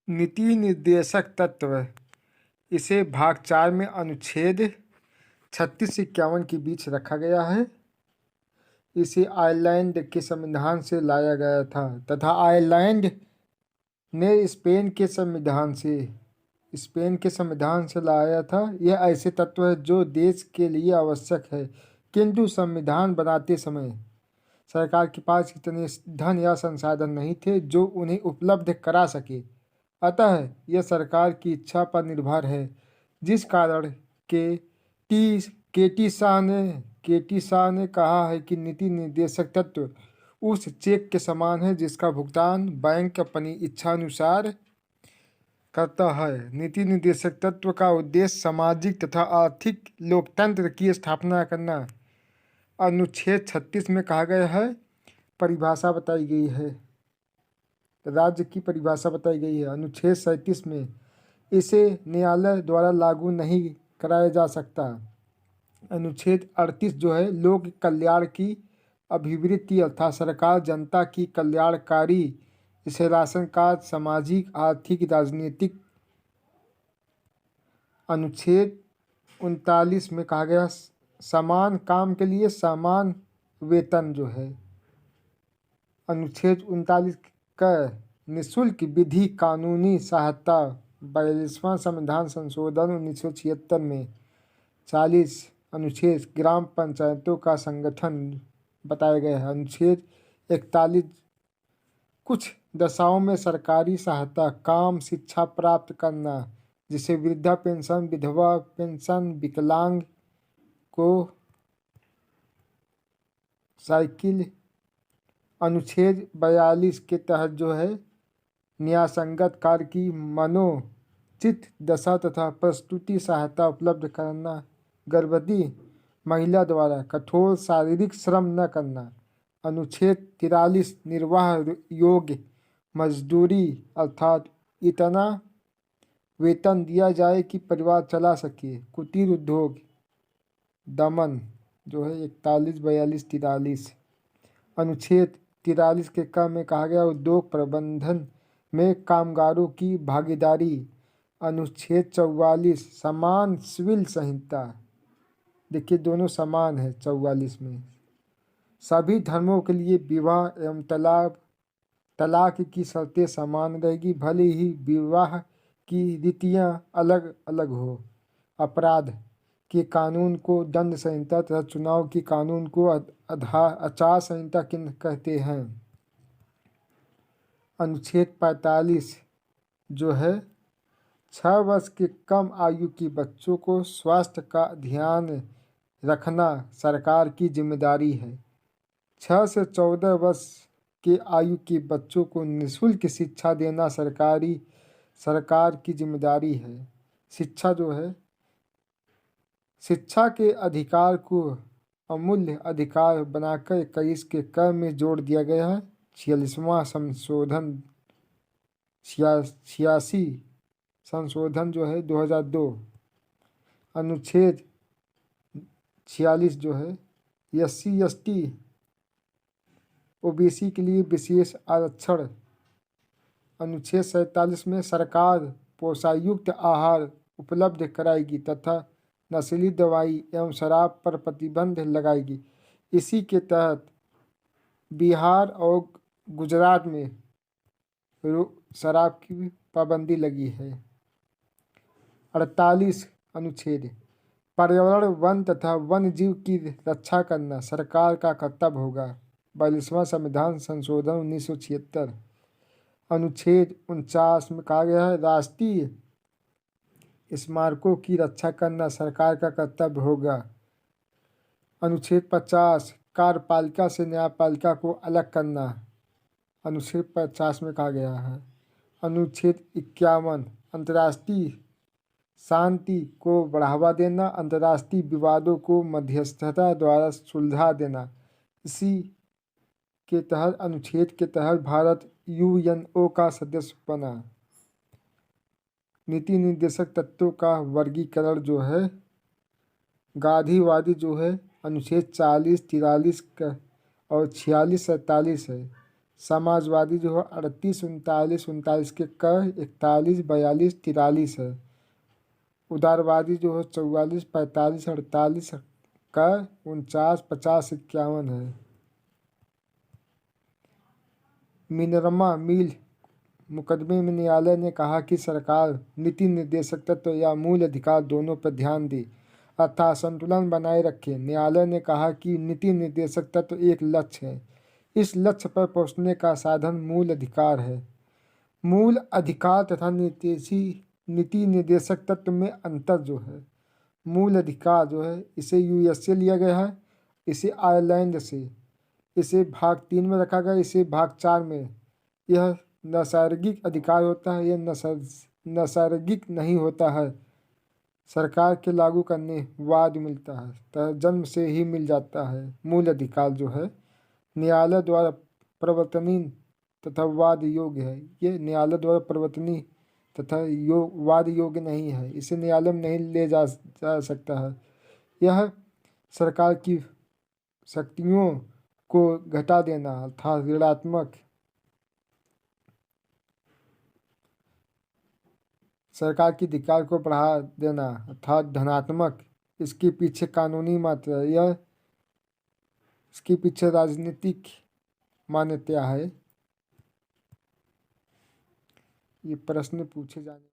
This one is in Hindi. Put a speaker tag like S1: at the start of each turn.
S1: नीति निर्देशक तत्व, इसे भाग 4 में अनुच्छेद 36 से 51 के बीच रखा गया है। इसे आयरलैंड के संविधान से लाया गया था तथा आयरलैंड ने स्पेन के संविधान से लाया था। यह ऐसे तत्व है जो देश के लिए आवश्यक है, किंतु संविधान बनाते समय सरकार के पास इतने धन या संसाधन नहीं थे जो उन्हें उपलब्ध करा सके। अतः यह सरकार की इच्छा पर निर्भर है, जिस कारण के टी शाह ने कहा है कि नीति निर्देशक तत्व उस चेक के समान है जिसका भुगतान बैंक अपनी इच्छा अनुसार करता है। नीति निर्देशक तत्व का उद्देश्य सामाजिक तथा आर्थिक लोकतंत्र की स्थापना करना। अनुच्छेद 36 में कहा गया है, परिभाषा बताई गई है, राज्य की परिभाषा बताई गई है। अनुच्छेद 37 में इसे न्यायालय द्वारा लागू नहीं कराया जा सकता। अनुच्छेद 38 जो है, लोक कल्याण की अभिवृद्धि अर्थात सरकार जनता की कल्याणकारी, इसे राशन कार्ड, सामाजिक, आर्थिक, राजनीतिक। अनुच्छेद 39 में कहा गया, समान काम के लिए समान वेतन जो है। अनुच्छेद 39 का निःशुल्क विधि कानूनी सहायता 42वां संविधान संशोधन 1976 में। 40 अनुच्छेद ग्राम पंचायतों का संगठन बताया गया है। अनुच्छेद 41 कुछ दशाओं में सरकारी सहायता, काम, शिक्षा प्राप्त करना, जिसे वृद्धा पेंशन, विधवा पेंशन, विकलांग को साइकिल। अनुच्छेद 42 के तहत जो है, न्यायसंगत कार्य की मनोचित दशा तथा प्रस्तुति सहायता उपलब्ध कराना, गर्भवती महिला द्वारा कठोर शारीरिक श्रम न करना। अनुच्छेद 43 निर्वाह योग्य मजदूरी अर्थात इतना वेतन दिया जाए कि परिवार चला सके। कुटीर उद्योग दमन जो है 41, 42, 43। अनुच्छेद 43 के क में कहा गया, उद्योग प्रबंधन में कामगारों की भागीदारी। अनुच्छेद 44 समान सिविल संहिता, देखिए दोनों समान है। 44 में सभी धर्मों के लिए विवाह एवं तलाक की शर्तें समान रहेगी, भले ही विवाह की रीतियां अलग अलग हो। अपराध के कानून को दंड संहिता तथा चुनाव के कानून को आचार संहिता कहते हैं। अनुच्छेद 45 जो है, 6 वर्ष के कम आयु के बच्चों को स्वास्थ्य का ध्यान रखना सरकार की जिम्मेदारी है। 6 से 14 वर्ष के आयु के बच्चों को निःशुल्क शिक्षा देना सरकार की जिम्मेदारी है। शिक्षा जो है, शिक्षा के अधिकार को अमूल्य अधिकार बनाकर 21 के क में जोड़ दिया गया है। 46वां संशोधन 86 संशोधन जो है 2002। अनुच्छेद 46 जो है, SC ST OBC के लिए विशेष आरक्षण। अनुच्छेद 47 में सरकार पोषायुक्त आहार उपलब्ध कराएगी तथा नशीली दवाई एवं शराब पर प्रतिबंध लगाएगी। इसी के तहत बिहार और गुजरात में शराब की पाबंदी लगी है। 48 अनुच्छेद पर्यावरण, वन तथा वन्य जीव की रक्षा करना सरकार का कर्तव्य होगा। 42वां संविधान संशोधन 1976। अनुच्छेद 49 में कहा गया है, राष्ट्रीय स्मारकों की रक्षा करना सरकार का कर्तव्य होगा। अनुच्छेद 50 कार्यपालिका से न्यायपालिका को अलग करना अनुच्छेद 50 में कहा गया है। अनुच्छेद 51 अंतर्राष्ट्रीय शांति को बढ़ावा देना, अंतर्राष्ट्रीय विवादों को मध्यस्थता द्वारा सुलझा देना। इसी के तहत अनुच्छेद के तहत भारत UNO का सदस्य बना। नीति निर्देशक तत्वों का वर्गीकरण जो है, गांधीवादी जो है अनुच्छेद 40, 43 का और 46, 47 है। समाजवादी जो है 38, 39, 39 के क, 41, 42, 43 है। उदारवादी जो है 44, 45, 48 का, 49, 50, 51 है। मिनरमा मिल मुकदमे में न्यायालय ने कहा कि सरकार नीति निर्देशक तत्व या मूल अधिकार दोनों पर ध्यान दे अर्थात संतुलन बनाए रखे। न्यायालय ने कहा कि नीति निर्देशक तत्व एक लक्ष्य है, इस लक्ष्य पर पहुंचने का साधन मूल अधिकार है। मूल अधिकार तथा नीति निर्देशक तत्व में अंतर जो है, मूल अधिकार जो है इसे यूएस से लिया गया है, इसे आयरलैंड से, इसे भाग 3 में रखा गया, इसे भाग 4 में। यह नैसर्गिक अधिकार होता है, यह नैसर्गिक नहीं होता है, सरकार के लागू करने बाद मिलता है, तो जन्म से ही मिल जाता है। मूल अधिकार जो है न्यायालय द्वारा प्रवर्तनीय तथा वाद योग्य है। ये न्यायालय द्वारा प्रवर्तनीय तथा वाद योग्य नहीं है, इसे न्यायालय में नहीं ले जा सकता है। यह सरकार की शक्तियों को घटा देना अर्थात ऋणात्मक, सरकार की अधिकार को बढ़ा देना अर्थात धनात्मक, इसके पीछे कानूनी मात्रा है, यह इसके पीछे राजनीतिक मान्यता है। ये प्रश्न पूछे जाने